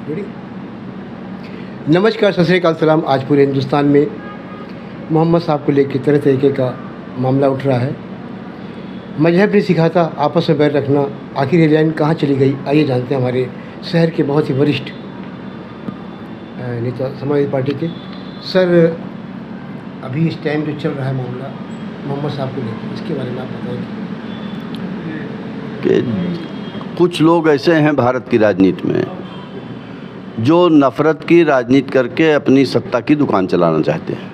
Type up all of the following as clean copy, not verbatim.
Ready. नमस्कार, सत श्री अकाल, सलाम। आज पूरे हिंदुस्तान में मोहम्मद साहब को लेकर तरह तरीके का मामला उठ रहा है। मजहब ने सिखाता आपस में बैर रखना, आखिर ये लाइन कहाँ चली गई? आइए जानते हैं हमारे शहर के बहुत ही वरिष्ठ नेता समाजवादी पार्टी के। सर, अभी इस टाइम जो चल रहा है मामला मोहम्मद साहब को लेकर, इसके बारे में आप बताएं। कि कुछ लोग ऐसे हैं भारत की राजनीति में जो नफ़रत की राजनीति करके अपनी सत्ता की दुकान चलाना चाहते हैं,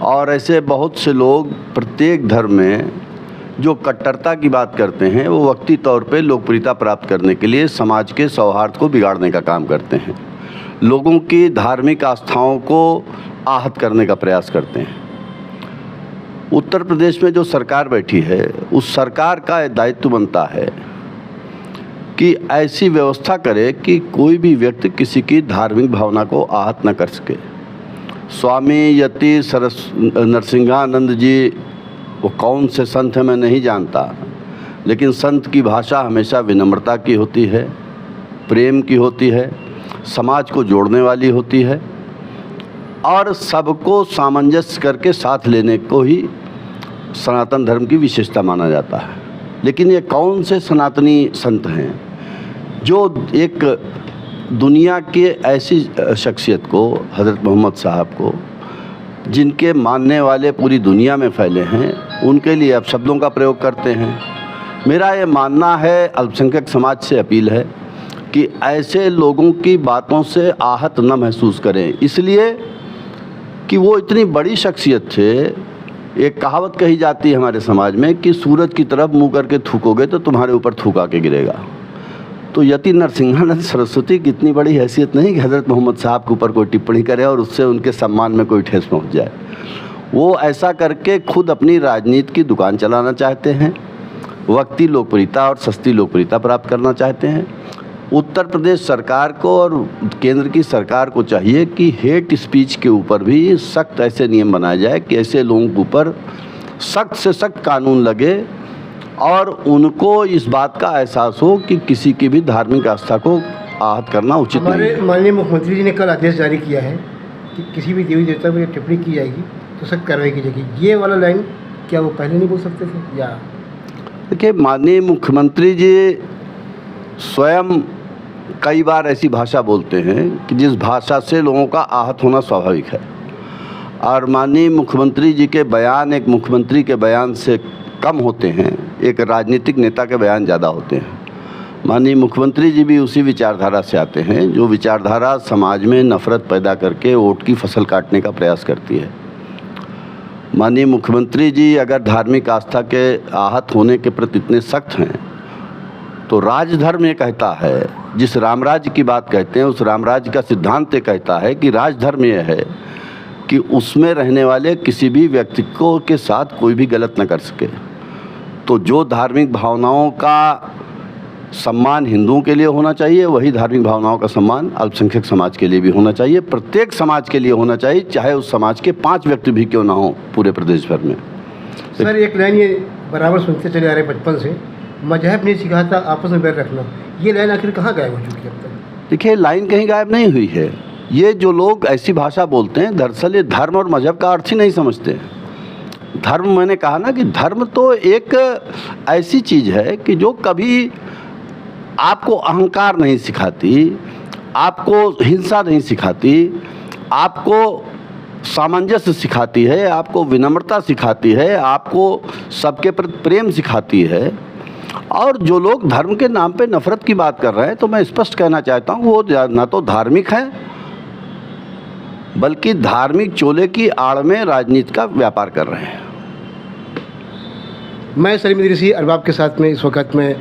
और ऐसे बहुत से लोग प्रत्येक धर्म में जो कट्टरता की बात करते हैं वो वक्ती तौर पे लोकप्रियता प्राप्त करने के लिए समाज के सौहार्द को बिगाड़ने का काम करते हैं, लोगों की धार्मिक आस्थाओं को आहत करने का प्रयास करते हैं। उत्तर प्रदेश में जो सरकार बैठी है, उस सरकार का दायित्व बनता है कि ऐसी व्यवस्था करे कि कोई भी व्यक्ति किसी की धार्मिक भावना को आहत न कर सके। स्वामी यति नरसिंहानंद जी, वो कौन से संत हैं मैं नहीं जानता, लेकिन संत की भाषा हमेशा विनम्रता की होती है, प्रेम की होती है, समाज को जोड़ने वाली होती है और सबको सामंजस्य करके साथ लेने को ही सनातन धर्म की विशेषता माना जाता है। लेकिन ये कौन से सनातनी संत हैं जो एक दुनिया के ऐसी शख्सियत को, हज़रत मोहम्मद साहब को, जिनके मानने वाले पूरी दुनिया में फैले हैं, उनके लिए अब शब्दों का प्रयोग करते हैं। मेरा ये मानना है, अल्पसंख्यक समाज से अपील है कि ऐसे लोगों की बातों से आहत न महसूस करें, इसलिए कि वो इतनी बड़ी शख्सियत थे। एक कहावत कही जाती है हमारे समाज में कि सूरज की तरफ मुँह करके थूकोगे तो तुम्हारे ऊपर थूक आके गिरेगा। तो यति नरसिंहानंद सरस्वती की इतनी बड़ी हैसियत नहीं कि हज़रत मोहम्मद साहब के ऊपर कोई टिप्पणी करे और उससे उनके सम्मान में कोई ठेस पहुंच जाए। वो ऐसा करके खुद अपनी राजनीति की दुकान चलाना चाहते हैं, वक्ती लोकप्रियता और सस्ती लोकप्रियता प्राप्त करना चाहते हैं। उत्तर प्रदेश सरकार को और केंद्र की सरकार को चाहिए कि हेट स्पीच के ऊपर भी सख्त ऐसे नियम बनाए जाए कि ऐसे लोगों के ऊपर सख्त से सख्त कानून लगे और उनको इस बात का एहसास हो कि किसी की भी धार्मिक आस्था को आहत करना उचित नहीं है। हमारे माननीय मुख्यमंत्री जी ने कल आदेश जारी किया है कि किसी भी देवी देवता पर टिप्पणी की जाएगी तो सख्त कार्रवाई की जाएगी। ये वाला लाइन क्या वो पहले नहीं बोल सकते थे? या देखिए, माननीय मुख्यमंत्री जी स्वयं कई बार ऐसी भाषा बोलते हैं कि जिस भाषा से लोगों का आहत होना स्वाभाविक है, और माननीय मुख्यमंत्री जी के बयान एक मुख्यमंत्री के बयान से कम होते हैं, एक राजनीतिक नेता के बयान ज़्यादा होते हैं। माननीय मुख्यमंत्री जी भी उसी विचारधारा से आते हैं जो विचारधारा समाज में नफ़रत पैदा करके वोट की फसल काटने का प्रयास करती है। माननीय मुख्यमंत्री जी अगर धार्मिक आस्था के आहत होने के प्रति इतने सख्त हैं तो राजधर्म ये कहता है, जिस रामराज्य की बात कहते हैं उस रामराज्य का सिद्धांत ये कहता है कि राजधर्म ये है कि उसमें रहने वाले किसी भी व्यक्ति को के साथ कोई भी गलत न कर सके। तो जो धार्मिक भावनाओं का सम्मान हिंदुओं के लिए होना चाहिए, वही धार्मिक भावनाओं का सम्मान अल्पसंख्यक समाज के लिए भी होना चाहिए, प्रत्येक समाज के लिए होना चाहिए, चाहे उस समाज के 5 व्यक्ति भी क्यों ना हो पूरे प्रदेश भर में। सर, एक लाइन ये बराबर सुनते चले आ रहे बचपन से, मजहब ने सिखाता आपस में बैर रखना, ये लाइन आखिर कहाँ गायब हो चुकी है अब तक? देखिए, लाइन कहीं गायब नहीं हुई है। ये जो लोग ऐसी भाषा बोलते हैं, दरअसल ये धर्म और मजहब का अर्थ ही नहीं समझते। धर्म, मैंने कहा ना कि धर्म तो एक ऐसी चीज़ है कि जो कभी आपको अहंकार नहीं सिखाती, आपको हिंसा नहीं सिखाती, आपको सामंजस्य सिखाती है, आपको विनम्रता सिखाती है, आपको सबके प्रति प्रेम सिखाती है। और जो लोग धर्म के नाम पे नफ़रत की बात कर रहे हैं, तो मैं स्पष्ट कहना चाहता हूँ वो ना तो धार्मिक है, बल्कि धार्मिक चोले की आड़ में राजनीति का व्यापार कर रहे हैं। मैं सलीम इदरीसी अरबाब के साथ में इस वक्त में